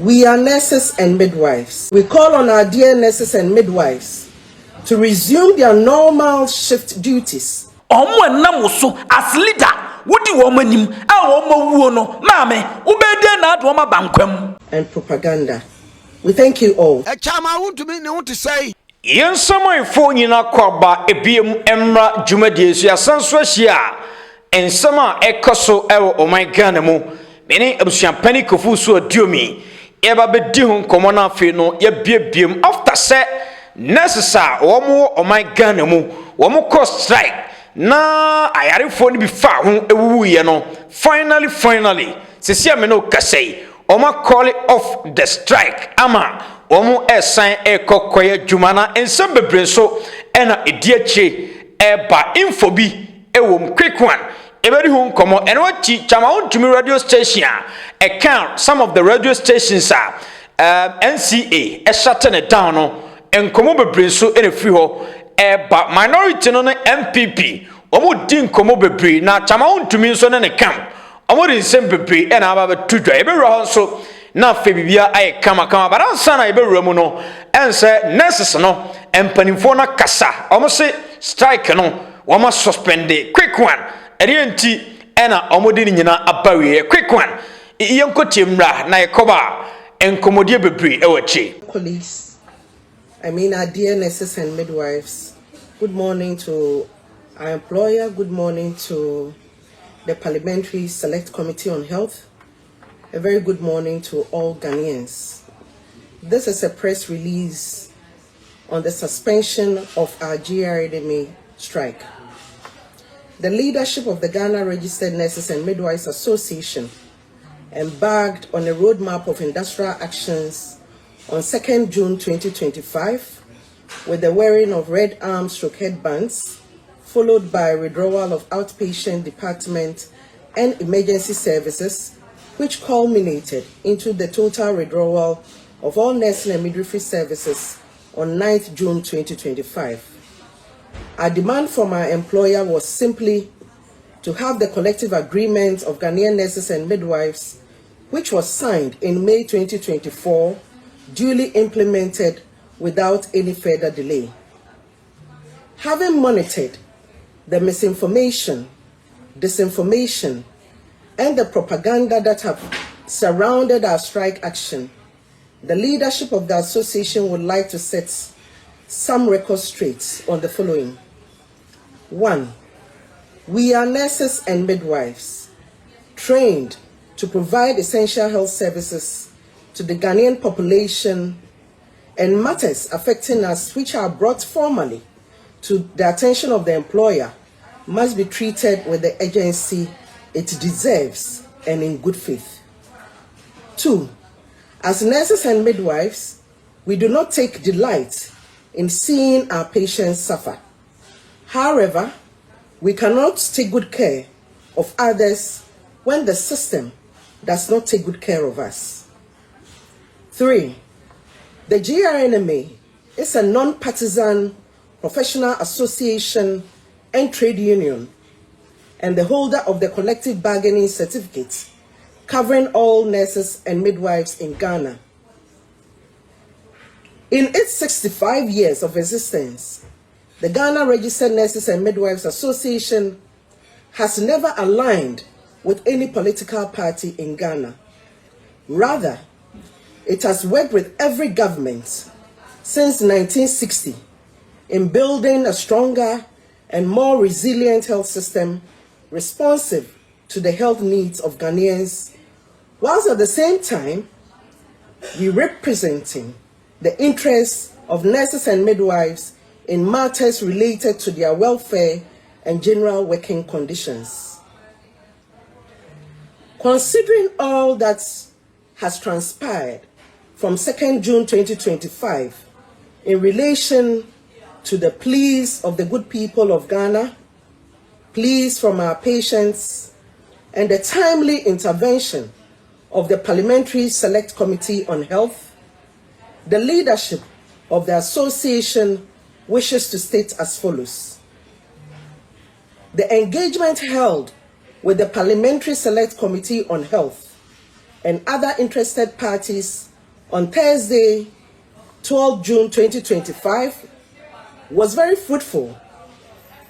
We are nurses and midwives. We call on our dear nurses and midwives to resume their normal shift duties. Omo enam so as leader, wodi wo manim a wo mawuo no maame ubede na ado ma bankwam And propaganda. We thank you all. Chama Wontumi ne want to say yensamoyfo nyina kwaba ebiem emra dwumadie so yasanso ahia ensama ekoso ewo oman Ghana mu mene abusuampani kofu so adiomi eba bedi ho nkomo na afi no ya biebiem after say necessary womo oman Ghana mu womo cost strike na ayarefo ni bi fa ho ewuwu ye no finally sisi amene okasei oma call off the strike ama omo esan ekokoye dwumana ensem bebre so ena ediache eba info bi ewom quick one ebedi hu nkomo eno chi chama Wontumi radio station account some of the radio stations are NCA shutting it down no enkomo bebre so ena free ho eba minority no NPP omo di nkomo bebre na chama Wontumi so ne camp omo di nsem bebre ena aba betudwa ebewra ho so na fe bibia aye kama baransa na ebewra mu no ense nurses no empanimfo na kasa omo se strike no omo suspend quick one erienti ena omo di nyina abawe quick one yenkotemra na yekoba enkomodie bebre ewachi. Colleagues, I mean our dear nurses and midwives, good morning to our employer, good morning to the Parliamentary Select Committee on Health, a very good morning to all Ghanaians. This is a press release on the suspension of our GRNMA strike. The leadership of the Ghana Registered Nurses and Midwives Association embarked on a roadmap of industrial actions on 2nd June 2025 with the wearing of red arm/headbands, followed by withdrawal of outpatient department and emergency services, which culminated into the total withdrawal of all nursing and midwifery services on 9th June 2025. Our demand from our employer was simply to have the collective agreement of Ghanaian nurses and midwives, which was signed in May 2024, duly implemented without any further delay. Having monitored the misinformation, disinformation, and the propaganda that have surrounded our strike action, the leadership of the association would like to set some records straight on the following. 1. We are nurses and midwives trained to provide essential health services to the Ghanaian population, and matters affecting us which are brought formally to the attention of the employer must be treated with the urgency it deserves and in good faith. 2. As nurses and midwives, we do not take delight in seeing our patients suffer. However, we cannot take good care of others when the system does not take good care of us. 3. The GRNMA is a non-partisan professional association and trade union, and the holder of the collective bargaining certificate covering all nurses and midwives in Ghana. In its 65 years of existence, the Ghana Registered Nurses and Midwives Association has never aligned with any political party in Ghana. Rather, it has worked with every government since 1960 in building a stronger and more resilient health system responsive to the health needs of Ghanaians, whilst at the same time we representing the interests of nurses and midwives in matters related to their welfare and general working conditions. Considering all that has transpired from 2nd June 2025 in relation to the pleas of the good people of Ghana, pleas from our patients, and the timely intervention of the Parliamentary Select Committee on Health, the leadership of the association wishes to state as follows. The engagement held with the Parliamentary Select Committee on Health and other interested parties on Thursday, 12 June 2025, was very fruitful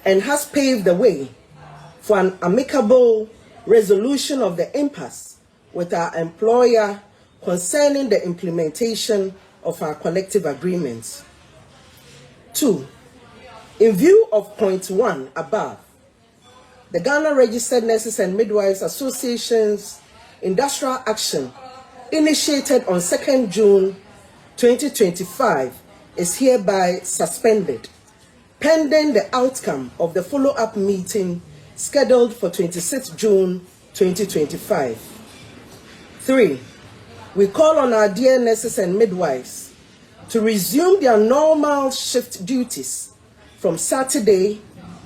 and has paved the way for an amicable resolution of the impasse with our employer concerning the implementation of our collective agreements. 2. In view of point 1 above, the Ghana Registered Nurses and Midwives Association's industrial action initiated on 2nd June 2025 is hereby suspended, pending the outcome of the follow-up meeting scheduled for 26th June 2025. 3. We call on our dear nurses and midwives to resume their normal shift duties from Saturday,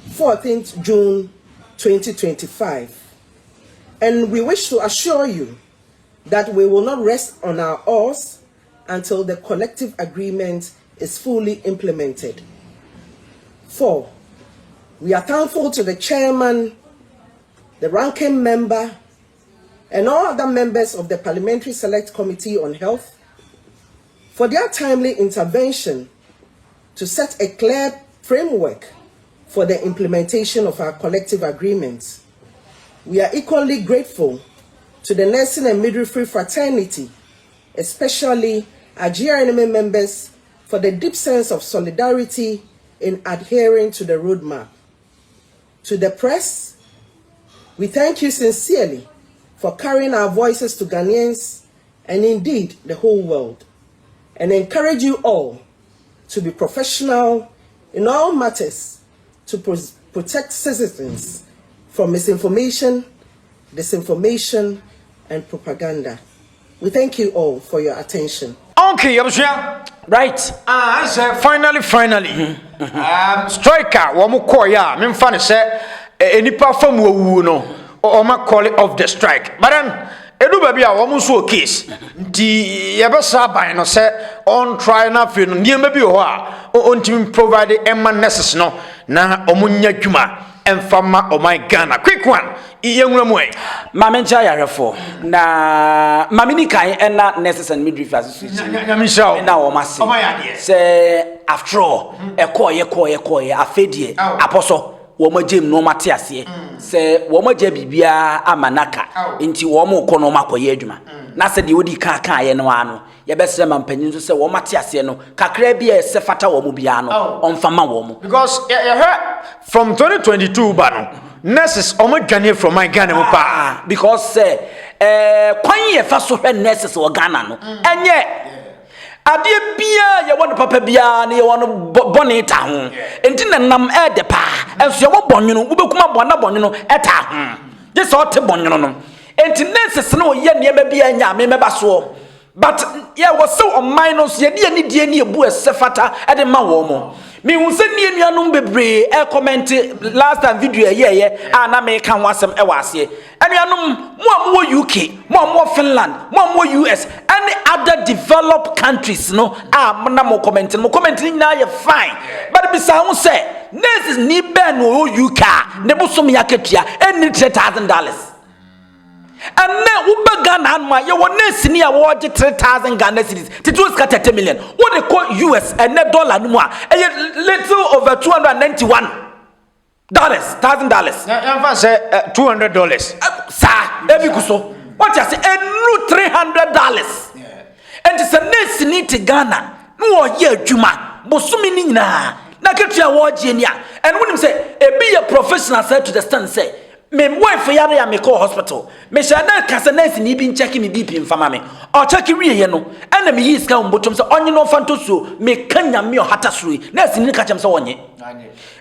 14th June 2025. And we wish to assure you that we will not rest on our oars until the collective agreement is fully implemented. 4. We are thankful to the chairman, the ranking member, and all other members of the Parliamentary Select Committee on Health for their timely intervention to set a clear framework for the implementation of our collective agreements. We are equally grateful to the nursing and midwifery fraternity, especially our GRNM members, for the deep sense of solidarity in adhering to the roadmap. To the press, we thank you sincerely for carrying our voices to Ghanaians and indeed the whole world, and encourage you all to be professional in all matters to protect citizens from misinformation, disinformation, and propaganda. We thank you all for your attention. Okay, Yabushia. Right. I said finally. Striker, wamu koya. Mimfani say any perform wu no. Or ma call it off the strike. But then edu baby a wamu so case. Nti yabasa ba no say on try na fi no nie baby ho a on team provide emma nurses no na omunya dwuma emfama o my Ghana. Quick one. Iyenwuramwe. Mamencha yarefo na mamini kan na nurses and midwifery association. Nyamisha. Na o mase. Say after all ekoye afedie aposo wo magem no mate ase se wo magya bibia amanaka nti wo mo kɔ no makoye adwuma na se de odi kan ye no ano ye besere mampanyin so se wo mate ase no kakra bia se fata wo mo bia no onfama wo mo because from 2022 ba no nurses omodwane from my Ghana mo pa because kwan ye fa so hwe nurses wo Ghana no enye ade bia ye won papa bia na ye won bonita ho enti nam de pa enso ye wo bonwunu wo bekuma bonwunu eta ho je so te bonwunu no enti nurses no ye niema bia nya me meba so but ye wo so on minus ye de ni die ni ebu esefata e de ma wo mo me hu se ni enuanum bebre e comment last time video ye na me kan wasem e wase enuanum mo UK mo Finland mo US and other developed countries no na mo comment na ye fine but bisa hu se nurses ni ben no UK ne bosom yaketua any $3,000 and now Uber Ghana and my your nurse near watch 3,000 Ghana cedis to 30 million. What they call US and net dollar no more. A little over $291,000. If say $200. Sir, every kuso. What you say? A new $300. And it's a nurse need to Ghana. No year juma. Bosumi ni na. Na ketua watch nya. And when him say, be a professional said to the stand say. Me wife yare ya me call hospital me shana kasa nurse ni bi check me BP mfama me o check wiye no ana me yiska mbotom se onye no fanto so me kanya me o hata suri nurse ni ka chem se onye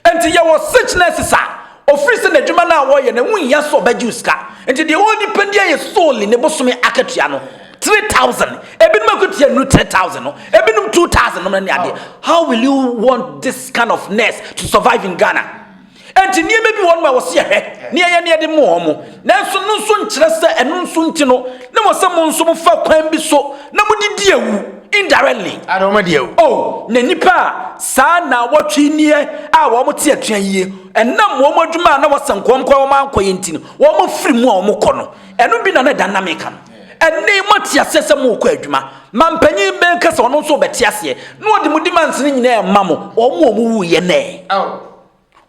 enti ye wo such nurse sa office na dwuma na wo ye na wu ya so ba juiska enti de only pendia ye soul ne bosome akatua no 3,000 ebinum akutia no 3,000 no ebinum 2,000 no na ade. How will you want this kind of nurse to survive in Ghana? And to near maybe one was here, near the more. Now, so no soon chester and no soon tino. No more someone so far can be so. Nobody dear indirectly. I don't know. Oh, Nenipa, Sana, what she near our motia ye, and no more man was some quam man quaintin, one more free more mocono, and no be another dynamic. ene mati asese mo ko adwuma mampanyin ben kasa ono so beti ase no odi mu demands ni nyina mamo omo wu ye ne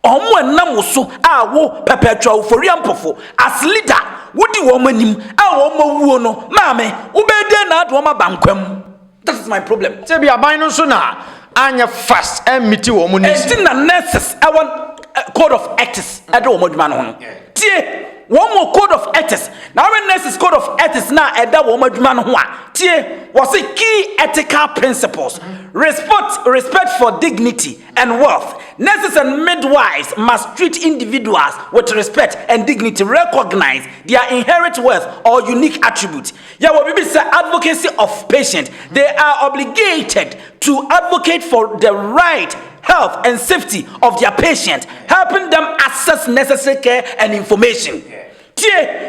omo enam so a wo perpetual for yampofo as leader wodi wo manim a wo mawuo no maame wo be de na ado ma bankwam. That is my problem. Say be aban no so na anya fast emiti wo mo ni enti na nurses I want code of ethics edo wo adwuma no ho tie one more code of ethics. Now when nurses code of ethics na eda wo adwuma no ho a tie was a key ethical principles. Respect for dignity and wealth. Nurses and midwives must treat individuals with respect and dignity, recognize their inherent worth or unique attributes. Yeah, what we say advocacy of patient. They are obligated to advocate for the right, health and safety of their patient, helping them access necessary care and information.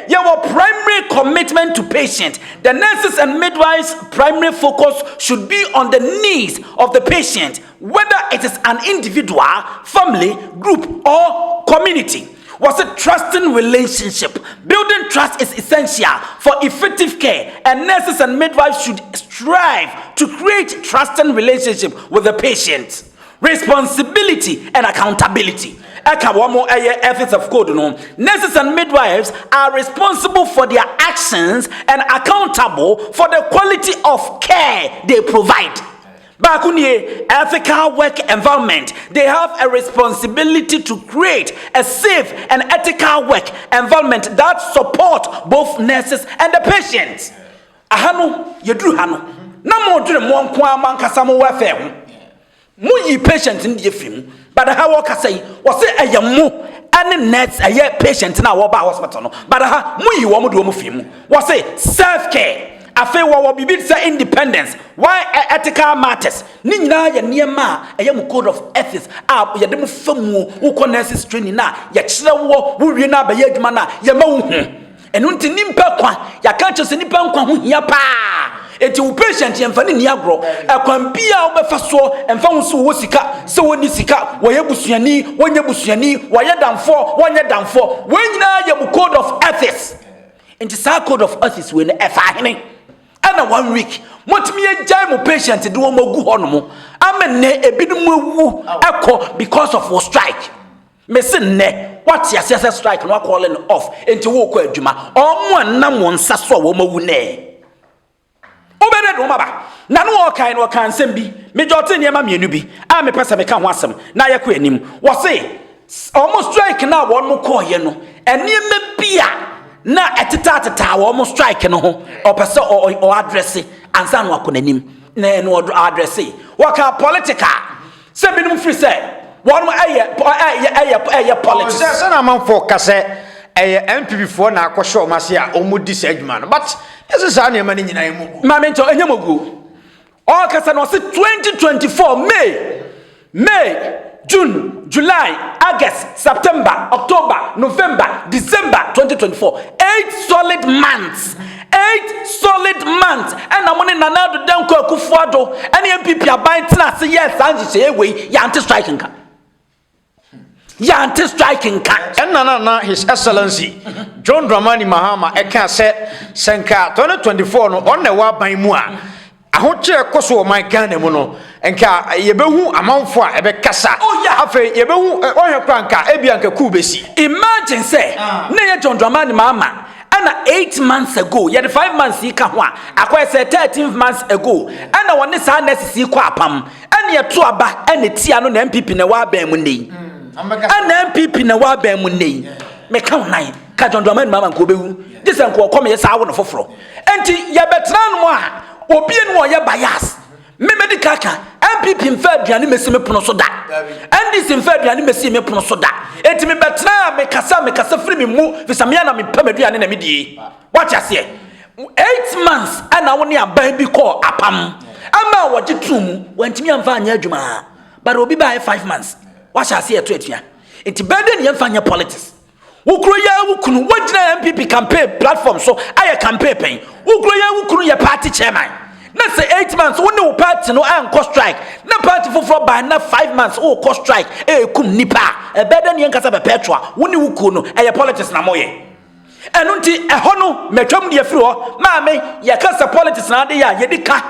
Your primary commitment to patient. The nurses and midwives' primary focus should be on the needs of the patient, whether it is an individual, family, group, or community. Was a trusting relationship. Building trust is essential for effective care, and nurses and midwives should strive to create trusting relationship with the patient. Responsibility and accountability. Ethics of code. Nurses and midwives are responsible for their actions and accountable for the quality of care they provide. Bakunie ethical work environment. They have a responsibility to create a safe and ethical work environment that support both nurses and the patients. Ahano yedru hano. Na mo dure mo nko amankasa mo welfare. Mu yi patient in the film, but how work say was it a yamu and nets a year patient now about hospital. But how mu yi womu do mu film was it self-care. I feel what we be say independence. Why ethical matters? Nina ya niema a yamu code of ethics. Ah, ya demu famu uko nurses training na ya chira wo wi na ba yeduma na ya ma hu. Enu nti nimpa kwa ya kan chose nipa nkwa hu hia pa. Eti wo patient yemfani ni agro akwan bia wo befa so emfa wo so wo sika se woni sika wo yebusuani wonye busuani wo yedamfo wonye damfo wonyina ye mu code of ethics. Enti sa code of ethics we na efa hene ana 1 week motimi ejai mu patient de wo magu ho no mo amenne ebidum awu akọ because of wo strike. Me se ne what ya say strike no calling off enti wo kọ adwuma omo anam won nsa so wo mawu ne obere do maba na no kan no kan sem bi me jote niema mienu bi a me pesa me ka ho asem na ye ko anim wo se almost strike na wo no ko ye no eniema bia na etata wo mo strike no ho o pesa o address ansa no akọ nanim na no address wo ka political se binum free say wo mo aye politics se na man for kase NPP for na akosho mase a omudi sadwuma no but yes sa na ma ni nyina emu ma me nto enyemogu all kasa no se 2024 May June July August September October November December 2024 8 solid months and amone nanado danko akufuado and NPP aban tena se yes anji ewe ya anti striking ka and na His Excellency John Dramani Mahama eka se senka 2024 no on na wa ban mu a ahoche ekoso o my Ghana mu no enka yebehu amanfo a ebe kasa afa yebehu ohwe kranka ebianka ku besi imagine say na John Dramani Mahama and 8 months ago yet 5 months yi ka ho a akwa say 13 months ago and one say necessary kwa apam and ye to aba and tia no na MPP na wa ban mu nei and NPP na wa ban mu nei me ka nine ka John Dramani Mahama ko bewu this nko come yes awo no foforo enti ye betran no a obi enu o ye bias me medical ka NPP mfa aduane mesi me pono so da NDC mfa aduane mesi me pono so da enti me betran me kasa free me mu fisamia na me pam aduane na me die watch ase 8 months ana woni aban bi call apam ama woje trum wantimi amfa anya adwuma but obi ba 5 months watch ase eto etua enti beden ye mfa anya politics wukuro ya wukunu wajina NPP campaign platform so aye campaign pen wukuro ya wukunu ye party chairman na say 8 months woni wo party no an cost strike na party for by na 5 months wo cost strike kum nipa beden ye nkasa be petrol woni wukuno aye politics na moye ɛno nti ɛhɔ no matwam de afiri hɔ maame yɛkasa politics na ade yɛ yɛdi ka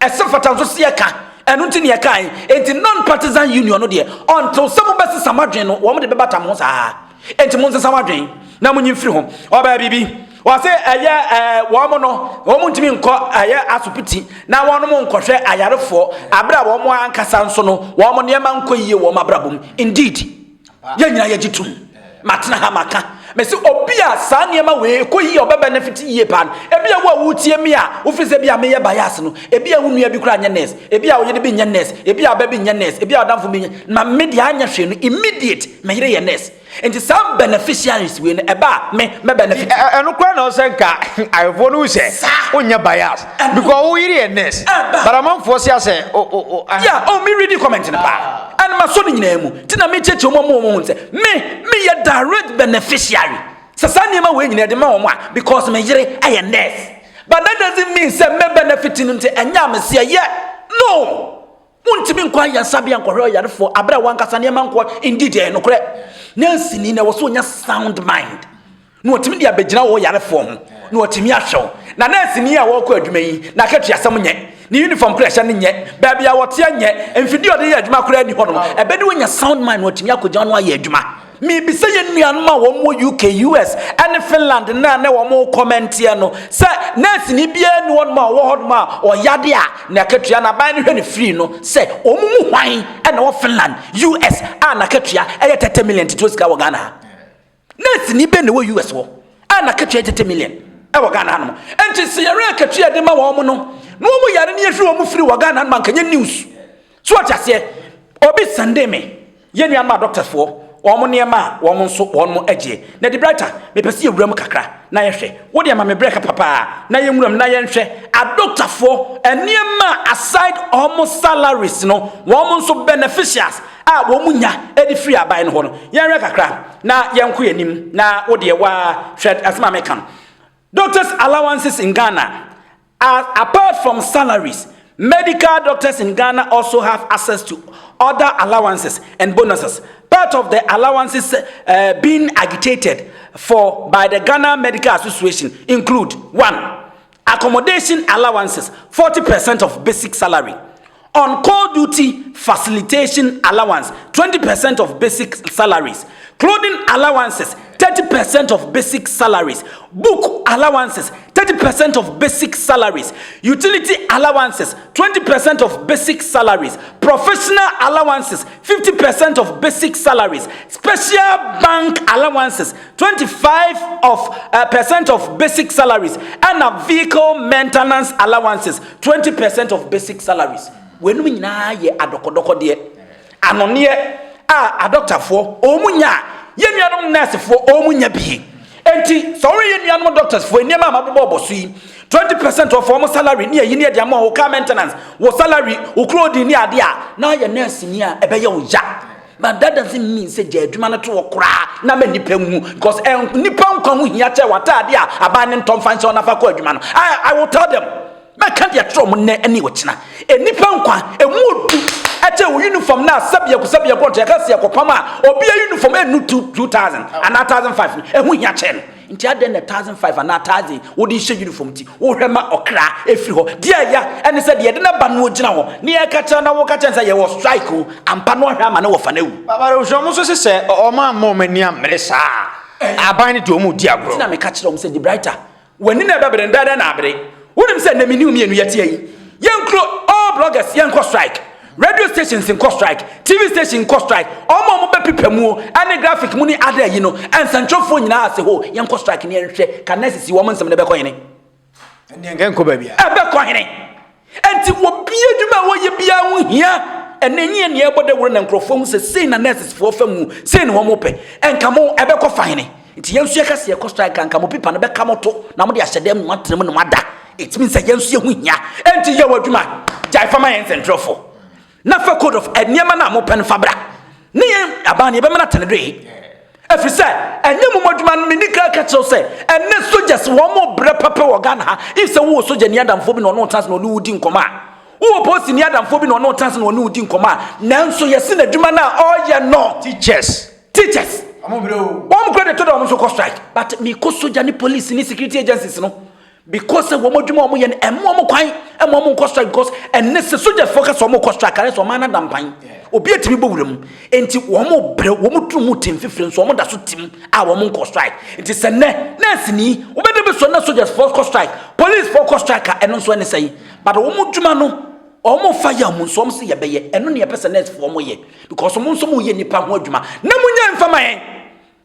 ɛsɛ fata nso se yɛka ɛno nti ne yɛkae enti non-partisan union no deɛ until sɛ mobɛse samadwen no wɔm de bɛbata mo saa enti mo nse samadwen na mo nyimfiri ho ɔbaa bibi wɔse ɛyɛ wɔn no wɔn ntumi nkɔ ɛyɛ asopiti na wɔn mo nkɔhwɛ ayarefoɔ abra wɔn ankasa nso no wɔn nneɛma nkɔ yie wɔn abrabom indeed yɛn nyina yɛgye tum matena ha maka mesi obi a saa nneɛma wee kɔ yie ɔbɛ benefit yie pan ebi a wo a wotie mi a ofise bi a meyɛ bias no ebi a wo nua bi kura nyɛ nurse ebi a wo yɛ bi nyɛ nurse ebi a ɔbɛ bi nyɛ nurse ebi a ɔdanfo bi nyɛ na media anya hwɛ no immediate me yere yɛ nurse enti some beneficiaries we no eba me benefit eno kwa na osenka ayefo no se onya bias because wo yiri nurse but amanfo se ase yeah me read the comment na pa and ma so ni nyina mu tina me cheche mo se me ye direct beneficiary sasa niema we nyina de ma wo a because me yiri aye nurse but that doesn't mean say me benefiting nti enya me se ye no Wontumi nkwa ya sabia nkɔhwɛ yarefo abra wankasa ne man nkɔ indeed no korɛ nansi ni na wɔso nya sound mind no otimi dia begina wo yarefo ho no otimi ahwɛ na nansi ni a wɔkɔ adwuma yi na katua asɛm nyɛ ni uniform kura hyɛ ne nyɛ baabi a wɔte nyɛ mfidi ɔde yɛ adwuma kura ni hɔ no ɛbɛde wonya sound mind no otimi akɔgya no ayɛ adwuma me bi say nuanum a wo mo UK US and Finland na wo mo comment here no say nurse ni bia ni won ma wo hodum a oyade a na katua na ban ne hwe ne free no say omumu hwan e na wo Finland US a na katua e 30 million to sika wo Ghana nurse ni be na wo US wo a na katua 30 million e wo Ghana no enti se yare katua de ma wo mo no no mo yare ne yehwe wo mo free wo Ghana no man kanya news so atase obi Sunday me ye nuanum a doctors for wɔn nneɛma wɔn nso wɔn mo agye na de brighter mepɛsi ewuram kakra na yɛhwɛ wo de ama me breka papa na yɛnwuram na yɛnhwɛ a doctor for nneɛma aside almost salaries no wɔn nso beneficiaries a wɔn mu nya edi free aban no ho no yɛnhwɛ kakra na yɛnko yɛnim na wo de wa hwɛ asema me kan doctors allowances in Ghana apart from salaries. Medical doctors in Ghana also have access to other allowances and bonuses. Part of the allowances being agitated for by the Ghana Medical Association include 1. Accommodation allowances, 40% of basic salary. On-call duty facilitation allowance, 20% of basic salaries. Clothing allowances, 30% of basic salaries. Book allowances, 30% of basic salaries. Utility allowances, 20% of basic salaries. Professional allowances, 50% of basic salaries. Special bank allowances, 25% of basic salaries. And a vehicle maintenance allowances, 20% of basic salaries. When we na ye adokodoko de anonie a doctor for omunya ye nuanom nurse for omunya bi enti sorry ye nuanom doctors for niam amabobo boso yi 20% of former salary ni yi ne de ama wo car maintenance wo salary wo clothing ni ade a na ye nurse ni a ebe ye wo ja but that doesn't mean say je adwuma no to wo kra na ma nipa mu because nipa nkwa hu hia che wata ade a aban ne ntom fancy na fa ko adwuma no I will tell them ma kan dia tro mo ne ani wo kina enipa nkwa emu odu ete wo uniform na sabia ko nteka se akopam a obi uniform enu 2000 and 1005 ehu hia che no nti ade na 1005 and 1000 wo di hye uniform ti wo hwema okra efiri ho dia ya ene se de na ba no ogina ho ne ya kacha na wo kacha nsa ye wo strike o ampa no hwema na wo fa na wu baba ro so mo so se o ma mo mani amre sa aban ne de o mu di agro na me kacha o mo se di brighter wani na be brenda na abre wonim se na me ni umienu yete yi yenkro all bloggers yenko strike radio stations in cost strike TV station cost strike omo be pepemu ani graphic muni ada yi no ensantrofo nyina ase ho yenko strike ne yenhwe kanesi wo nsem ne be kohene ene ngenko ba bia e be kohene enti wo bia dwuma wo ye bia ho hia enenye ne ebode woro na nkrofo hu se sei na nurses fo famu sei ne wo mo pe enka mo e be ko fahene nti yensu yakase cost strike kanka mo pipa no be kamoto na mo de ahyedem no atrem no mada it means say yensu ye ho hia enti ye wadwuma jai fama yen centrofo na fa code of eniema na mo pen fabra ne aban ye be mana tenedwe efri se enyemu modwuma no menika ka chew se enne soldiers wo mo bre papa wo Ghana ha if se wo soldier ni adamfo bi no no trans no udi nkoma wo post ni adamfo bi no no trans no udi nkoma nanso yesi na dwuma na oye no teachers One credit to them so strike, but me ko soldier ni police ni security agencies no. Because we mo dwuma mo ye and mo kwan and mo ko strike because and necessary soldier focus on mo ko strike and so man na dampan. Obi etimi bowuram enti wo mo bre wo mo tru mu tim fifire so wo mo da so tim a wo mo ko strike. Enti se ne nurse ni wo be be so na soldiers for ko strike, police for ko strike and so any say. But wo mo dwuma no omo fire mu so se ye be ye eno ne person nurse for mo ye because mo so mo ye nipa ho adwuma na mo nya mfama yen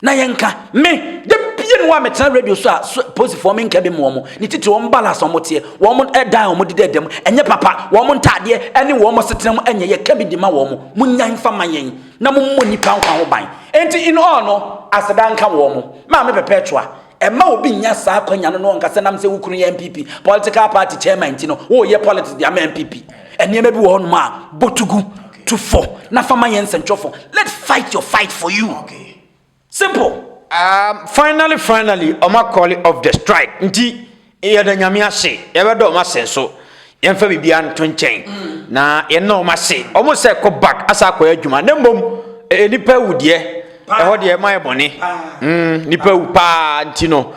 na yenka me de pie no ametra radio so post for me nka be mo ni titi wo balance mo tie wo mo dan wo de dem enye papa wo mo ntade ene wo mo setenam enye ye ka bi di ma wo mo munya mfama yen na mo mo nipa nkwa ho ban enti in all no asedanka wo mo ma me perpetua Emma obi nya saa kwanya no nka se nam se wukunu ye NPP political party chairman ti no wo ye politics dia NPP ene ma bi wo no ma botugu to for na fama yen sentwofo let's fight your fight for you. Okay. Simple. Finally oma call it of the strike nti e da nyame ase ye be do ma senso ye mfa bibia nto nchen na ye no ma se omo se ko back asa ko adwuma na mbom nipa wudie ho de ma ebone nipa wu pa ntino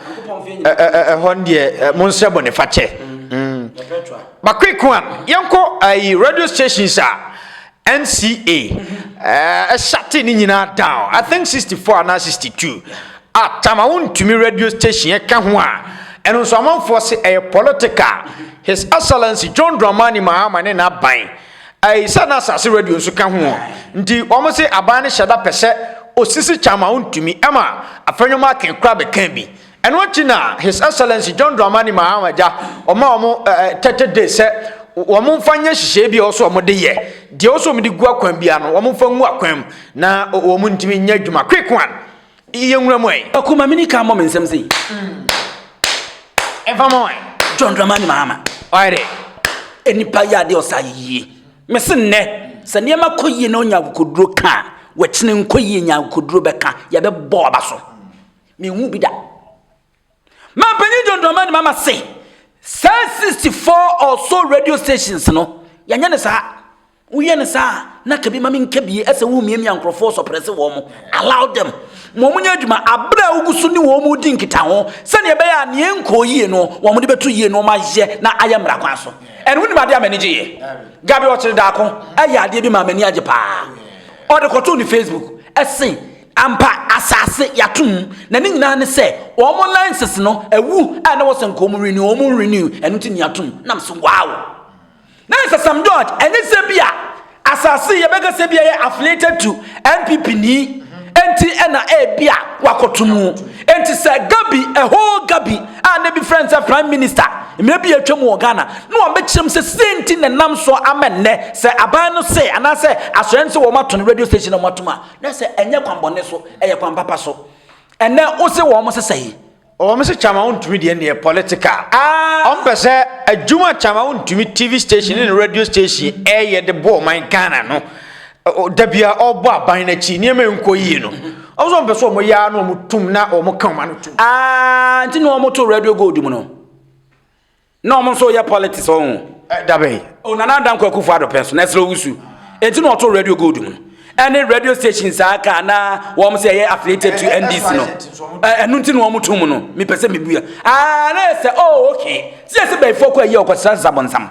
ho de monse bone fache ba quick one yanko radio stations NCA shutting ni nyina down I think 64 and 62 Wontumi radio station e ka ho a eno so amanfo se political His Excellency John Dramani Mahama ne na ban sana sase radio so ka ho ndi omo se aban ne hyeda pese osisi Wontumi ema afanyoma kenkra be kan bi eno china His Excellency John Dramani Mahama ja omo 30 days se womo mfanya hihye bi oso omo de ye de oso omo de gu akwan bia no womo mfa ngu akwan na womo ntimi nya dwuma quick one iye nwura mo ai akuma mini ka mo mensem sei eva mo ai John Dramani Mahama oire enipa ya de osayiye mese nne se ne ma koyi na onya koduro ka wachine nkoyi nya koduro beka ya be bo abaso me hu bi da ma pani John Dramani Mahama say 64 or so radio stations no yanya ne sa uye ne sa na kabi mami nkabi ese wu miemi ankrofo so press wo mo allow them mo munya adwuma abra ugusu ni wo mu di nkita ho se ne be ya ne enkoyi no wo mo de betu yie no ma ye na ayamra kwa so ene woni ma de amanije ye gabi o chiri da ko aya de bi ma mani age pa o de koto ni Facebook ese ampa asase yatum na ni nyina ne se wo mo licenses no ewu a na wo se nkom renew wo mo renew enu ti ni yatum nam so wow na se Sam George ene se bia asase ye bega se bia ye affiliated to NPP ni enti ena bia wakotumu enti se gabi whole gabi and be friends of prime minister maybe atwam wo Ghana no am bekyem se senti ne nam so amenne se aban no se ana se asorense wo mato radio station no matoma na se enye kwambone so eye kwambapa so ene wo se wo mo se sei o me se Wontumi de ne political on pese adwuma Wontumi TV station and radio station ye de bo man Ghana no dabia obo aban na chi ne me nkoyi no ozo mpe so mo ya no mutum na o mo kan ma no tum nti no mo to radio gold mu no no mo so ya politics on dabe o nana dan kwa kufu ado penso na sro wusu nti no to radio gold mu any radio stations aka na wo mo say affiliated to NDC no enu nti no mo tum no me pese me bua na say oh okay se be foko ye okwasa zabonsam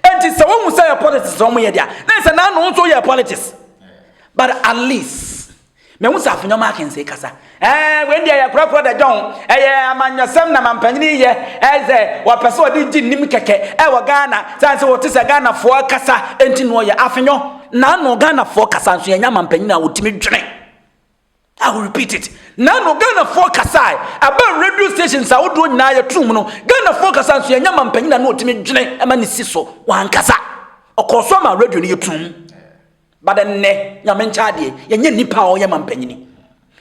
enti se wo mu say politics o mo ye dia na say na no so ye politics but at least me hu sa afunyo ma ken say kasa when dia ya kura da John amanyasem na mampanyini ye eze wa pese odi ginnim keke wo Ghana sanse wo tese Ghana fo kasa enti no ye afunyo na no Ghana fo kasa nso yenya mampanyini a wotimi dwene I will repeat it na no Ghana fo kasa aba radio stations a wodo nyina ye tum no Ghana fo kasa nso yenya mampanyini na wotimi dwene ema ne siso wan kasa okoso ma radio ne ye tum badenne nyamencha de yenye nipa o ye mampanyini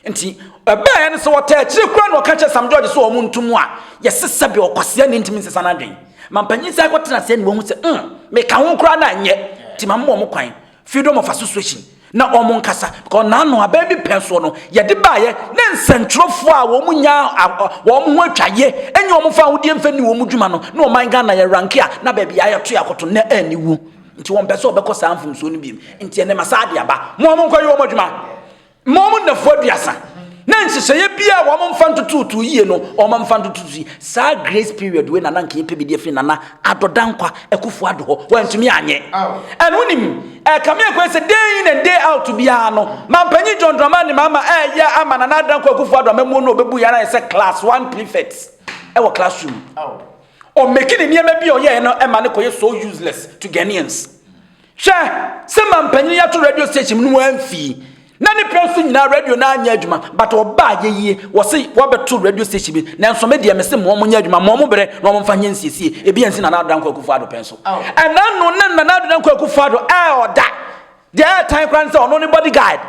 nti ebe ne so wota akire kura no kache Sam George so omuntum a yesesa be okosea ne ntimi nsesa na den mampanyin sai kwotena se ne wo hu se me ka ho kura na nye ti mammo mo kwan freedom of association na omo nkasa because na no aba bi penso no ye de baaye ne nsentrofo a wo munya wo mo atwaye enye wo mo fa wodie mfa ni wo mu dwuma no na o man Ghana ye rank a na ba bia ye to yakoto na ani wu nti wo mpese obekọ samfum so no bi nti ene masade aba mo nkwa ye wo mo dwuma mo na fo aduasa Nancy say bia wo mfa ntoto yie no o mfa ntoto sa grace period we na nanka yepe bi de nana adodankwa ekufu ado ho wantumi anye and wonim come here say day in and day out to bia no mampanyi John Dramani mama ya ama na adankwa ekufu ado memu no obebu ya na say class 1 prefects e wo classroom o making niema bi o ye no e ma ne koye so useless to Ghanaians she se mampanyi ya to radio station no amfi na ne prensu nyina radio na anya adwuma but oba yeye wo se wo beto radio station bi na nso me de me se mo nya adwuma mo bere na mo mfa nya nsiesie e bi ansi na adanko akufu ado penso and na adanko akufu ado oda there time kran se ono ne bodyguard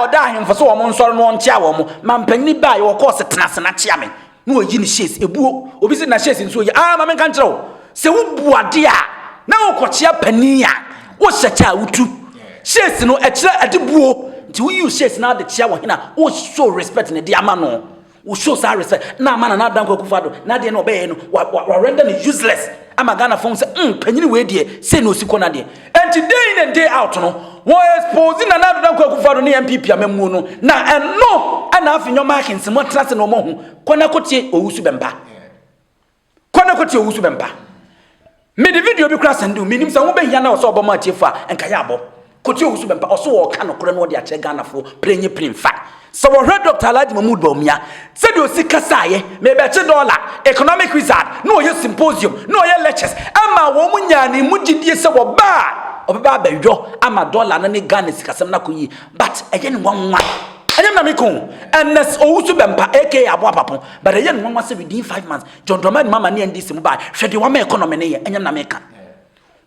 oda ahemfo so wo nsoro no ntia wo mo mampanyini ba ye wo course tenase na chia me na oyi ni shares ebuo obi se na shares nso ye ma men kan kire wo se wo buade a na wo kochia pani a wo hyecha wutu shares no ekire adebuo nti we use shares na de chia wo hina wo show respect na de ama no wo show sa respect na ama na adanko akufado na de no be no wa render no useless ama Ghana phone say panyini we de say no siko na de enti day in and day out no wo expose na adanko akufado ne NPP amemu no na eno ana afinyo markings mo trase no mo hu kona kotie owusu bemba me the video bi kra send me nim say wo be hia na wo so obo ma tiefa enka ya abo kotie owusu bemba oso wo ka no kore no de ache Ghana fo prenye prinfa so wo head Dr. Alhaji Mahmood Bawumia said o sika saye me be che dollar economic wizard no ye symposium no ye lectures ama wo munya ni mugidie se wo ba obeba bayo ama dollar na ne Ghana sikasem na koyi but eye ni nwanwa anyam na meko and owusu bempa aka abo apapon but eye ni nwanwa se within 5 months John Dramani mama ne ndisi mu ba hwede wa ma economy ne ye anyam na meka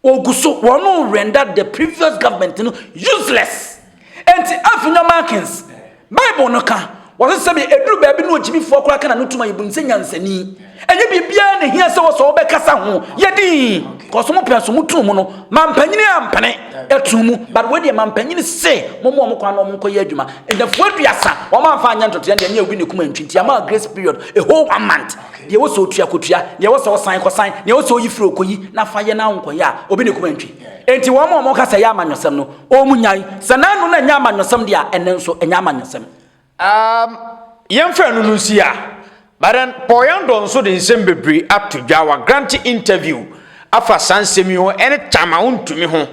oguso wono render the previous government no useless and afinyo markings Bible no ka was say eduru ba bi no ojibi fo kora kana no tuma yebunse nyansani enye bibia ne hia se wo so obekasa ho yedi ko so mo penso mo tum no mampanyini ampene etumu but we de mampanyini se mo kwa no mo koye adwuma endafo aduasa wo manfa anya ntoto de anya obi ne kuma ntwinti ama grace period a whole 1 month de wo so otua kotua de wo so san kosan de wo so yifro koyi na fa ye na nkoye a obi ne kuma ntwi enti wo mo kasa ya amanyosem no o munyai sananu na nya amanyosem de a enenso enya amanyosem yemfa no nusia but then Poyando nso de nsem bebre up to Jawa grant interview afa sansemi ho ene chama Wontumi ho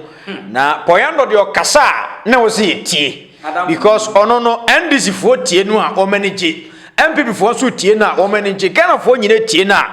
na Poyando de okasa na wo se tie because ono no NDC fo tie no a o manage NPP fo so tie na o manage Ghana fo nyina tie na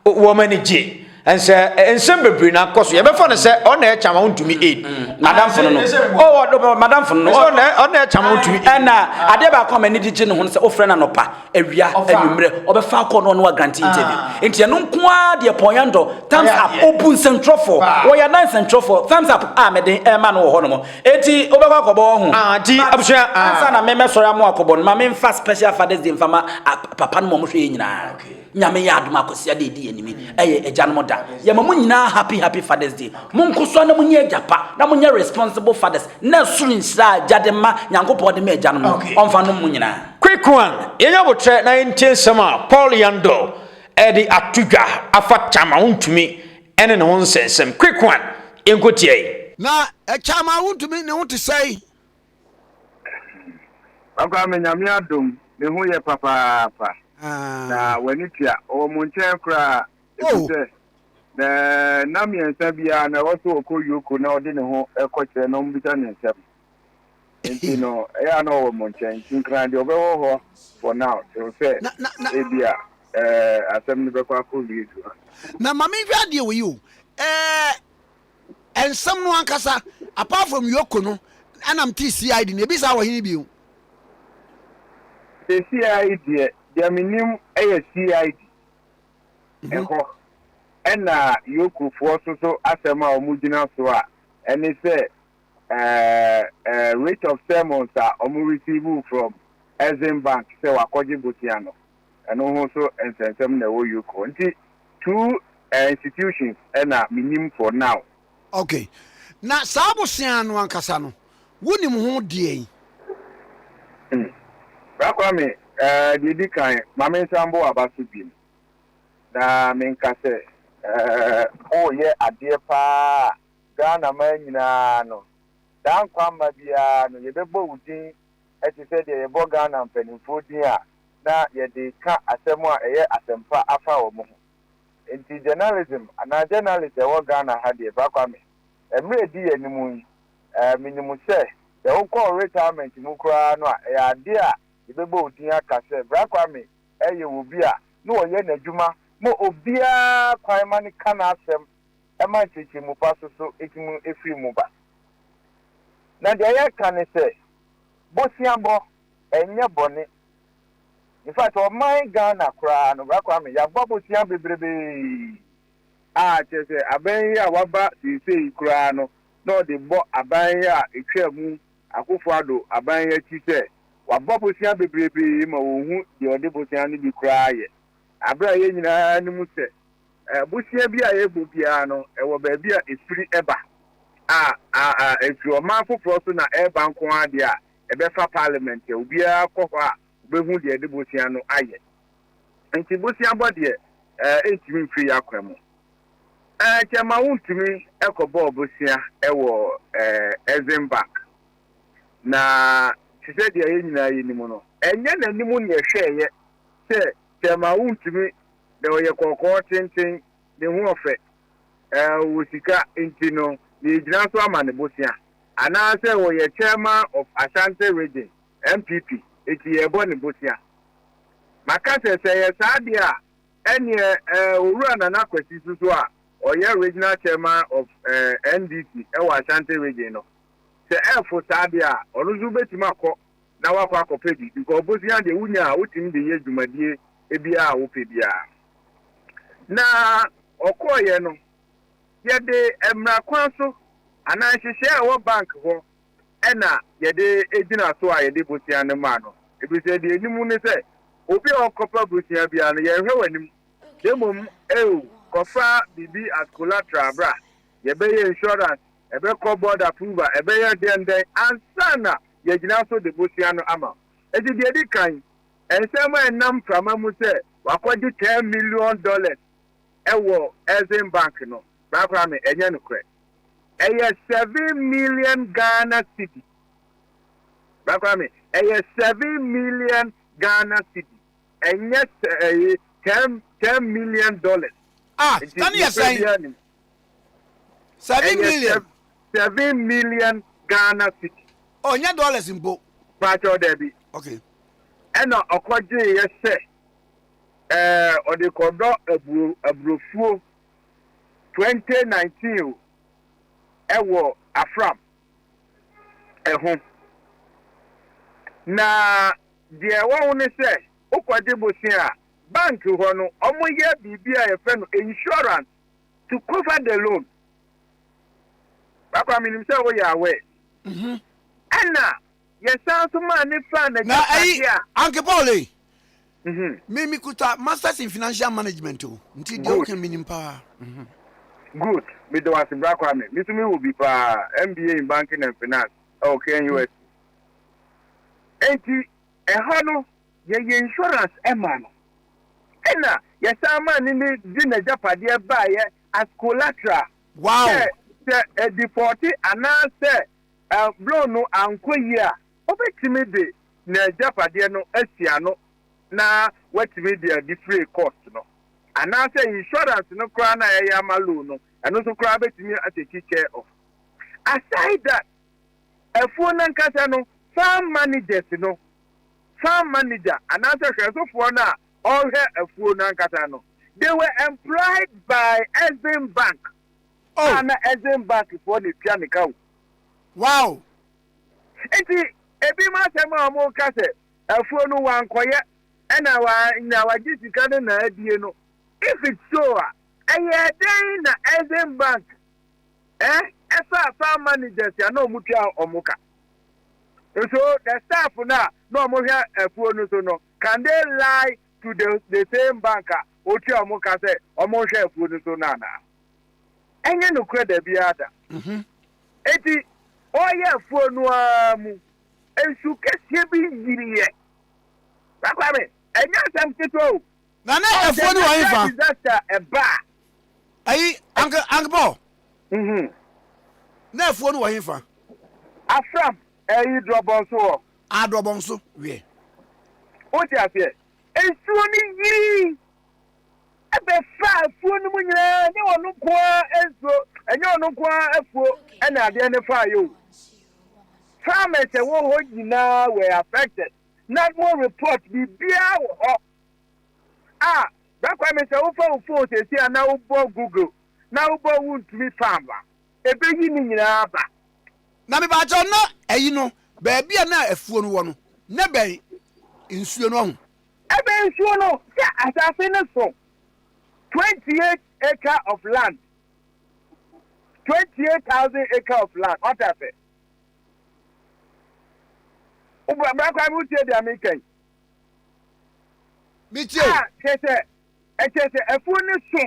o manage and say ensem bebre na koso ye be fo ne say ona e chama Wontumi aid madam fo no madam fo no ona e chama Wontumi na ade ba come ni dije ne ho say o frɛ na nopa awia anwumre obefa akọ no no grant interview enti eno nko a de Poyando thumbs up open central for wo ya nice central for thumbs up meden e ma no ho no mo enti obekwa akọbọ ho di abusua ansa na me sori amu akọbọ no ma me fa special fathers day mfama papa no mo hwe nyina nyame ya aduma akosia de di enimi eye eja no da ye mamu nyina happy fathers day monkoso na munye japa na munye responsible fathers na suru nsira jadema nyankopɔ de me eja no onfa no munyina quick one yenya botre na intensama Paul Yando edi atuga afa chama Wontumi ene ne ho nsensem quick one enkotie na chama Wontumi ne ho te sei Papa me nyame adom me ho ye papa na wanitia o munche kra ekute na miensa bia na woso okoyoko na ode ne ho ekokire no mbita ne nsem enti no ya na o munche nkran de obewo ho for now so say ebia asem ne bekwa ko bidu na mama hwa de we you ensem no ankasa apart from yoko no anam TCID ne bisa wo hini biu TCID the minimum CID eho ena yoku for so asema omugina so a ene say rate of sermons are receive from Exim Bank say wakoje botiano eno ho so ensensem na wo yoku nti two institutions ena minimum for now okay na sabusian no ankasa no wonim ho die Bakwame didi kan mame sambo abasu bi na menka se o ye ade pa Ghana man nyina no dan kwamba bia no ye bebo udin eti se de ye bo Ghana mpanimfo din a na yɛde ka asɛm a ɛyɛ asɛmpa afa wɔ mo ho nti journalism ana journalist ɛwɔ Ghana ha deɛ bakwame mmerɛ di yɛ nimu yi minimu sɛ yɛwɔ kɔ retirement mu koraa no a ɛyɛ ade a yɛbɛbɔ odin aka sɛ bakwame ɛyɛ obi a na ɔyɛ n'adwuma ma obiara kwan ma ne ka n'asɛm ɛma nkyekye mu pa so ekimu efiri mu ba na deɛ yɛka ne sɛ bosiabɔ ɛnyɛ bɔne in fact ɔman Ghana koraa no bakwame yɛabɔ bosia bebrebe kyerɛ sɛ aban yi a waba seesei koraa no na ɔde bɔ aban yi a etwa mu Akufo-Addo aban yi akyi sɛ wabɔ bosia bebrebe ma wɔhu deɛ ɔde bosia no bi koraa yɛ abere a yɛn nyinaa no mu sɛ bosia bi a yɛbɔ biara no ɛwɔ baabi a efiri ɛba efiri ɔman foforɔ so na ɛba nko adeɛ a ɛbɛfa parliament a obiara kɔ hɔ a obehu deɛ de bosia no ayɛ nti bosia bɔ deɛ ɛntumi mfiri akwa mu kyɛma wontumi ɛkɔbɔ bosia ɛwɔ Exim Bank na te sɛ deɛ yɛn nyinaa yɛ nimu no ɛnyɛ n'animu ne ɛhwɛɛyɛ sɛ kyɛma wontumi na ɔyɛ kɔkɔɔ tenten ne ho ɔfɛ wɔ sika nti no ne gyina so ama ne bosia anaasɛ wɔyɛ chairman of Ashanti region NPP eti yɛbɔ ne bosia maka sɛ yɛ saa deɛ a ɛneɛ owura Nana Kwesi so a ɔyɛ regional chairman of NDC ɛwɔ Ashanti region no sɛ ɛfo saa deɛ a ɔno nso bɛtumi akɔ na wakɔ akɔpɛ bi because bosia deɛ wonya a wotumi de yɛ dwumadie ebiara a wopɛ biara na ɔkɔɔyɛ no yɛde mmara kwan so anaa nhyehyɛ a ɛwɔ bank hɔ ɛna yɛde egyina so a yɛde bosia no maa no ebisɛ deɛ anim ne sɛ obi a ɔkɔpa bosia biara no yɛhwɛ w'anim demom kɔfa bibi as collateral bra yɛbɛyɛ insurance ɛbɛkɔ board approval ɛbɛyɛ dɛndɛn ansa na yɛgyina so de bosia no ama eti deɛ di kan nsɛm a ɛnam prama mu sɛ wakɔgye $10 million ɛwɔ Exim Bank no baakora me ɛnyɛ nokorɛ ɛyɛ 7 million Ghana cedi baakora me ɛyɛ 7 million Ghana cedi ɛnyɛ $10 million tani yɛ sɛn 7 million 7 million Ghana cedi ɔnyɛ dollars mpo baakora dɛbi okay ɛna ɔkɔgye yɛ sɛ ɔde kɔdɔ aburofuo 2019 ɛwɔ Afram ɛho na deɛ wɔn ne sɛ okɔgye bosia a bank hɔ no ɔmo yɛ biribi a yɛfɛ no insurance to cover the loan bakɔ aminim sɛ wɔyɛ aware ɛna yɛsan so maa ne fan na ayi Uncle Paul me kuta masters in financial management o nti deɛ woka minim paa good me do was bakɔ ame me to me will be MBA in banking and finance okay US enti ɛhɔ no yɛ insurance ɛma no ɛna yɛsan maa ne di na japadeɛ baayɛ as collateral wow sɛ default anaasɛ loan no ankɔ yi a obetimi de na japadeɛ no asia no na watimi de different cost no anaasɛ insurance no kora na ɛyɛ ama loan no ɛno so kora betimi take care of aside that ɛfuo na nkasa no farm managers no farm manager anaasɛ hwɛsofoɔ no a ɔhwɛ ɛfuo na nkasa no they were employed by Exim Bank ana Exim Bank for the piano wow enti ebi ma sɛm a ɔmo ka sɛ afuo no wankɔyɛ ɛna na wagye sika no na adie no if it's so a ɛyɛ den na Exim Bank ɛfa farm managers ya na ɔmo tua ɔmo ka so the staff na ɔmo hwɛ afuo no so no can they lie to the same bank a otua ɔmo ka sɛ ɔmo hwɛ afuo no so na ɛnyɛ no kura da biara eti ɔyɛ afuo no mu ensu kɛseɛ bi yiriɛ bakwa me ɛnyɛ asɛm ketewa o na afuo no wɔ ifa disaster ɛba ayi Uncle Paul na afuo no wɔ ifa Afram ɛyi drɔbɔn so wɔ adrɔbɔn so wie o ti aseɛ Ensuo ni yiri. Ebe fa afuo no mu nyina ne wono kwa ensuo. Enye wono kwa afuo na ade ne fa yo. Farmers wo nyina were affected. Not more report be bia wo. Ah, that why me say wo phone say see na wo Google. Na wo Wontumi farm ba. Ebe yi ni nyina ba. Na me ba jo no eyi no ba bia na afuo no wo no. Na ben nsuo no ho. Ebe nsuo no, say asase no so. 28 acres of land. 28,000 acres of land. What happened? Uba brakwa mu tie dia meken. Mi tie. Chese efu ni so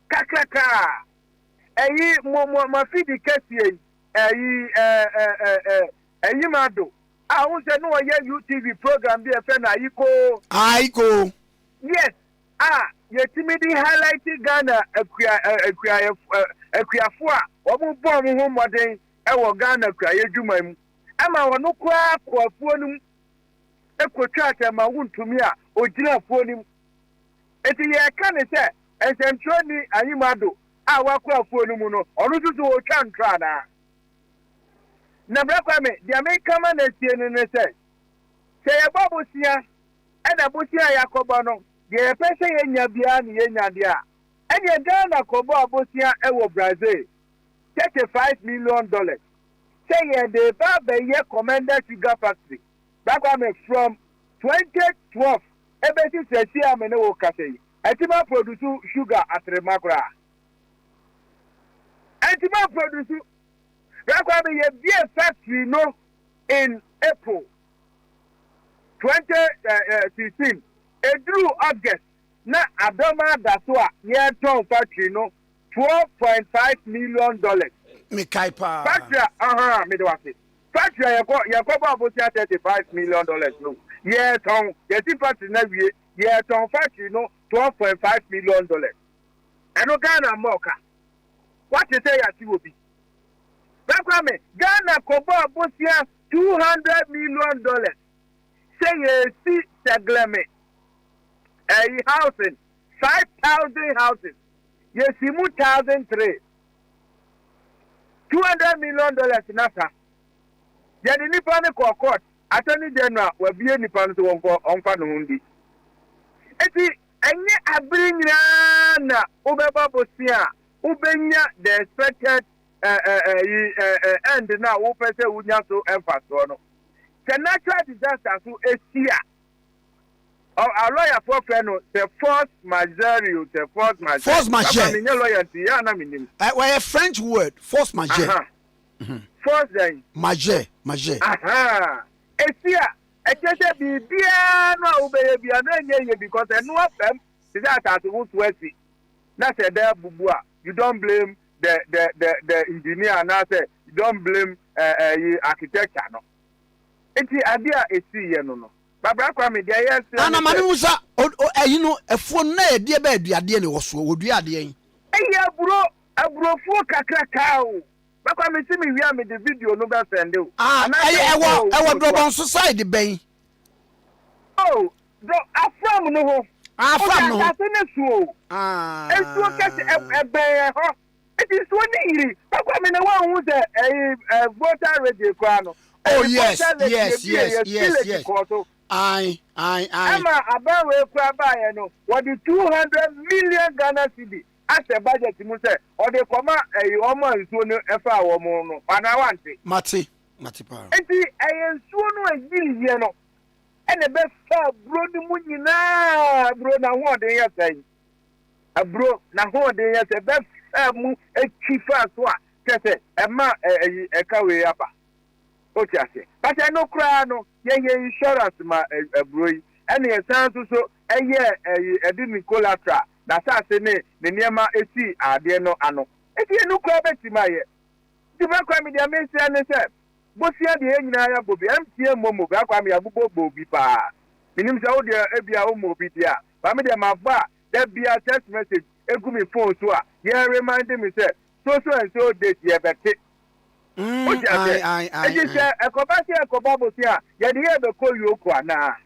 kakraka. Eyi mo fidi kesi eyi mado. Ah who say no ye UTV program bi e fe na Aiko. Yes. Yetimi di highlighting Ghana akuafo a omo bom ho moden e wo Ghana akuaye dwuma mu. Ama wono kwa kwafuo num ekotwa atema Wontumi a ogina afuo nim. Eti ye ka ne se ensentro ni anyimado a wakwa afuo num no ono susu wo twa ntra na brakwa me di America man na sie ne se ye babosia e na bosia yakobo no ye pese ye nya bia ni ye nya dia enye Ghana kobo abosia e wo Brazil $35 million. Say the Baba ye Commander Sugar Factory. Back from 2012, everything says here me no kase. Etima produce sugar at Remakra. Etima produce. Back ye be factory no in April 2016. Drew August. Na Adoma Daswa ye town factory no $12.5 million. Me kaipa. Factory, me do it. Factory, you go about $35 million. No, yeah, town, you see factory na we, yeah, town factory no $12.5 million. And no Ghana moka. What you say at you be? That's why me Ghana kobo abosia $200 million. Say you see segleme. Housing 5,000 houses. You see 1,003. $200 million nasa. Yadi nipa ne court. Attorney General will be any pan to on Hundi. Eti enye abiri na ubeba bosia ubenya the expected end na upese unya so emphasis no. The natural disaster so esia. A lawyer for friend the force majeure. Force majeure. A French word, force majeure. Force then. Majeure. Aha. Esia, ekese bibia no obeye bia na enye because enu afem that at who to na say there bubua. You don't blame the engineer na say you don't blame architecture no. Enti adia esi ye no. Babra kwa me dia yes. Ana mani musa efuo na e die ba aduade ne woso wodua ade yin. Aburo kakraka o. Bakwa me si me wia me the video no ba send o. Ewo drobon society ben. Oh, do afram no ho. Afram no. Ase ne suo. Esuo kese ebe ho. It is one iri. Bakwa me na wa hu se voter radio kwa no. Oh yes. I. Ama abawe kwa ba ye no. What the 200 million Ghana cedi as a budget mu say or the koma omo nsuo no efa wo mu no. Ana wante. Mati pa. Enti nsuo no agiri ye no. Ene be fa bro ni mu nyina bro na ho de ye sai. Abro na ho de ye sai be fa mu ekifa so a kese ema ekawe aba. Okay, but I know cry no ye insurance ma broi and ye san so ye didn't collateral that say ne niema esi ade no ano e ye no cry betima ye di ba kwa me dia me sia ne se bosia de nyina ya bobi mtie momo ba kwa me abubo bobi pa minim se wo de ebia wo mo bi dia ba me de ma ba da bia text message egu me phone so a ye remind me say so and so date ye bete I just say a cobasia cobabosia, yet here the call you ana.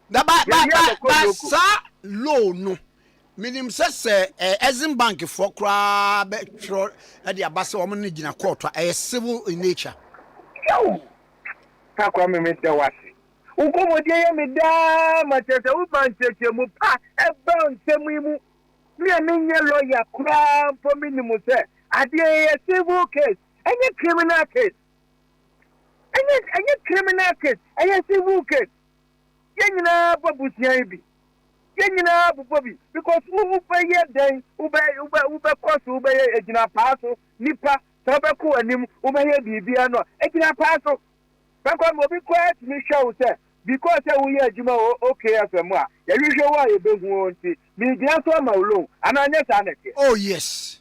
Ba sa loan no. Minim say Exim Bank for kra be tro e de abase wo no gina court a civil in nature. Yo. Ka kwa me mete wase. Ukomo de me da ma tete u ban tete mu pa e ba ntemu mu. Me amenye lawyer kra for minimum say ade a civil case, any criminal case. Any criminal case, any civil case. Yenyina babusia bi. Yenyina bubobi because who pay den ube cost ube ejina paso nipa sabeko anim ube ye bibia no ejina paso bakwa mo bi quiet me show say because we ye ejuma okay afemu a ye hwe wa ye behu onti mi gina so ma ulo ananya sa neke. Oh yes.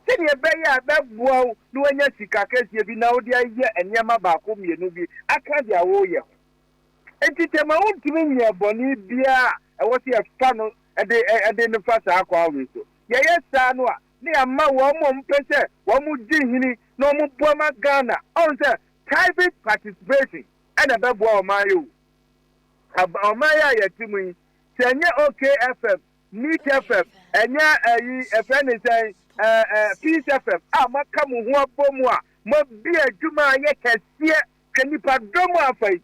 Sidi e be ya be buo no anya sika kese bi na odi aye enyema ba ko mienu bi aka dia wo ye. Enti tema wontimi nye boni bia e woti e fa no e ne fa sa akwa we so ye sa no a ne amma wo mo mpese wo mu di hini no mu bo ma Ghana on say private participation and a bebo o mayo o maya ye timu senye OKFM Meet FM enya ayi FM ni say Peace FM amaka mu ho abomu a mo bi adwuma ye kese kanipa domo afai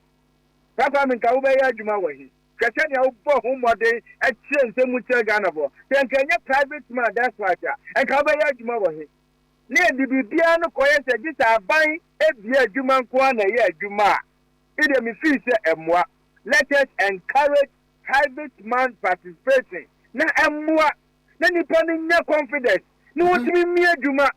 papa min ka ube ya adwuma wo hi kese ne wo ho mode e kire nsemu kire Ghana bo kenye private man that's right e ka ube ya adwuma wo hi ne di bibia no koye se gisa aban ebia adwuma nko na ye adwuma ide mi fi se emwa. Let us encourage private man participating na emwa na nipa ni nya confidence ni wotimi mi adwuma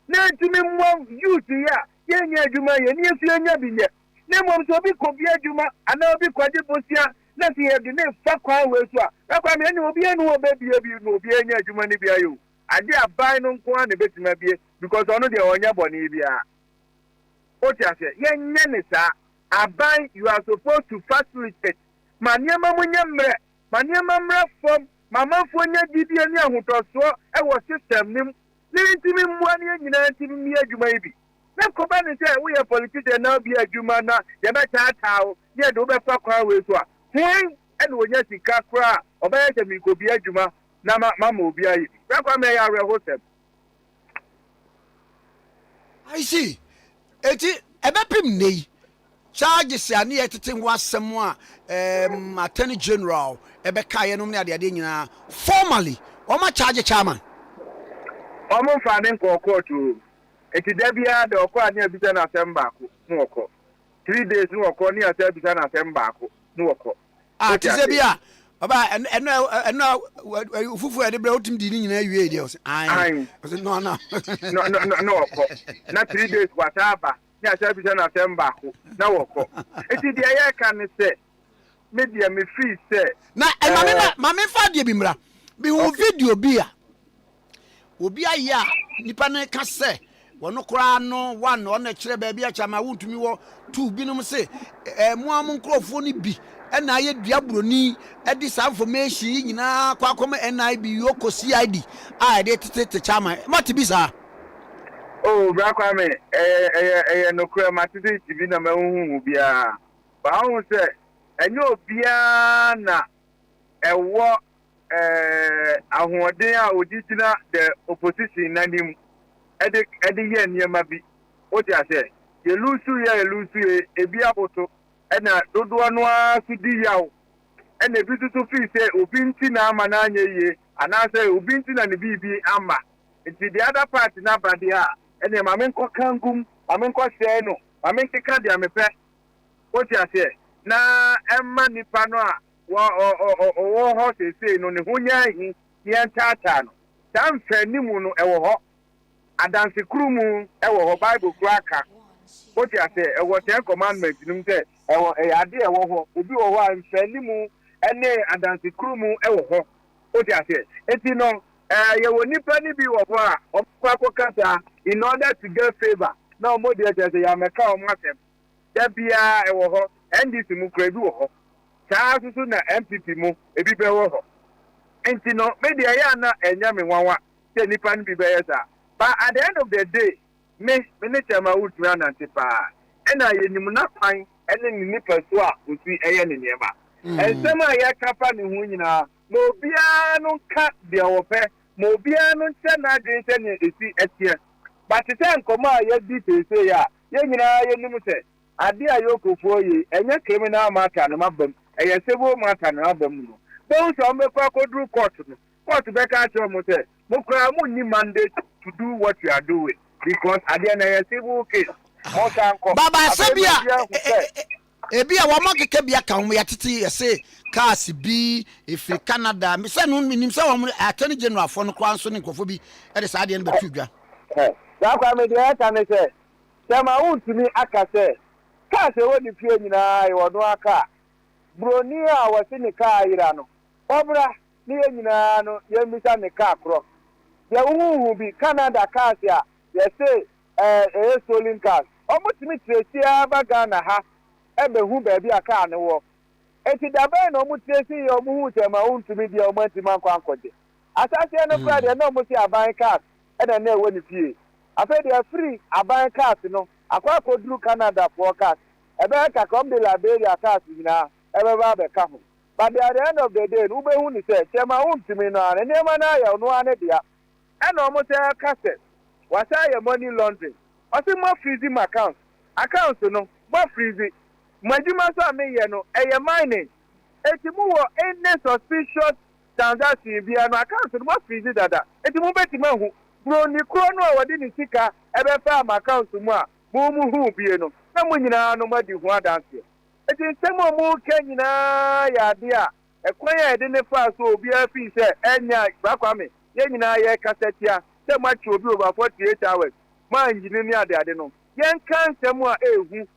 na timi mwa youth ya ye nya adwuma ye ni efi nya bi nye na mom so bi ko bi adwuma ana obi kwade bosia na se ye de ne fa kwan we so a kwa me ni obi enu obi bi no obi nya adwuma ni bia yo ade aban no nko na betima bie because ono de onya boni bia o ti ase ye nya ne sa aban you are supposed to facilitate maniama munya mre maniama mre from mama fonya didie ni ahotoso e wo system nim ni ntimi mmua ni nyina ntimi mi adwuma ibi na koba ni say we politician na bi adwuma na ye be taatawo ye do be fa kwa we so a hen e no nya sika kra obaye te mi ko bi adwuma na mama obi ayi kwa me ya re hosem I see eti ebepim nei charges ya ne yetete ho asem a attorney general ebeka ye no ne ade nyina formally o ma charge chairman o mo fa ne ko court eti da bia de okọ ani abisa na asem baako no okọ 3 days no okọ ni abisa na asem baako no okọ tise bia baba eno fufu e de bre otim di ni nyina wie de o se ai no okọ na 3 days whatever ni abisa na asem baako na okọ eti de ya kan se media me free say na mama fa de bi mra bi hu video bi a obi aya nipa ne ka se wono kra no one on na kire ba bi a chama wontumi wo two binom se mo am nkrofo ni bi na aye dua broni e di sa information nyina kwa koma NIB yoko CID a de tete chama mati bi sa oh bra kwa me no kra matiti TV na ma hu bia ba hu se enyo bia na ewo ahoden a oditina the opposition nanim ede ye niema bi o ti ase ye lusu ebi aboto na dodo no asudi yawo na bi tutu fi se obi nti na ama na anya ye anase obi nti na ne bibi ama nti the other part na bade a na ma men ko kangum ma men ko se no ma men keka dia mepe o ti ase na emma nipa no a wo ho se no ne honya hi ye ntata no dan fanimu no ewo ho adanse krumu ewo ho bible kraka o ti ase ewo 10 commandments nim se ewo ade ewo ho obi wo ho fanimu ene adanse krumu ewo ho o ti ase eti no ye wo nipa ni bi wo ho a okwa kokata in order to get favor na mo de se ya meka o matem da bia ewo ho NDC mu kra bi wo ho saa susu na NPP mu ebi be wo ho enti no media ya na enya me nwanwa se nipa ni bi be yesa but at the end of the day me ne chama ultima na tipa ena ye nimu na kwan ene ni nipa so a osi eye ne niema ensem a ye kapa ne hu nyina no bia no ka de ope mo bia no nche na adwen se ne esi etie but se nkoma a ye di tese ya ye nyina ye nim se ade a yokofo yi enye criminal matter no mabam eye civil matter no mabam no don so me kwa kodru court no court be ka cho mo se mo kra mo ni mandate to do what you are doing because ade na ye civil case mo kan ko baba sabia ebia wo mo keke bia ka wo ya titi yese cars bi efi Canada me se no minim se wo attorney general fo no kwa nso ne nkofo bi e de sa ade no betu dwa da kwa me de ta ne se ma Wontumi aka se cars e woni fie nyina e wono aka broni a wose ne car ira no obra ne nyina no ye misa ne car kro ye wuhu bi Canada cars ya ye se stolen cars omutimi tresia baga na ha ebe hu baabi aka ne wo eti dabe na omutesi ye omuhu se ma Wontumi dia omantima kwa ankode asase no brother na omusi aban cars e na na ewo ne fie afa dia free aban cars no akwa kodru Canada for cars ebe ka kom de Liberia cars nyina ebe ba be ka ho but at the end of the day ube hu ni se chema Wontumi no ane nema na ya no ane dia e na omusi cars wasa ye money laundering osi mo freeze my account no mo freeze majuma so me ye no eye mining eti mu wo any suspicious transaction bi no account no mo freeze dada eti mu beti mahu bro ni kro no wodi ni sika ebe fa am account mu a mu hu bie no na mu nyina no ma di hu adanse eti nsemo mu ke nyina ya de a ekwan ya de ne fa so obi afi se enya bakwame ye nyina ye kasetia se ma chi obi over 48 hours man yini ni ade no yen kan nsemo a ehu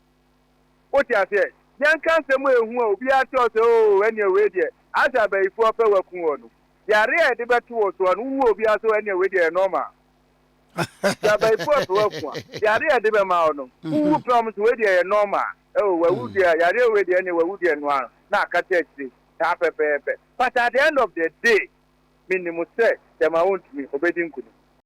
oti ase yen kan nsemo ehu a obi ate o se o enya we de asa ba ifu ope wakun ono yare e de betu o so no wu obi aso enya we de normal ya ba ifu ope wakun yare e de be ma ono wu promise we de normal o wa wu de yare we de enya wa wu de no na akata ati ta pepepe but at the end of the day minimum say dem Wontumi obedi nkunu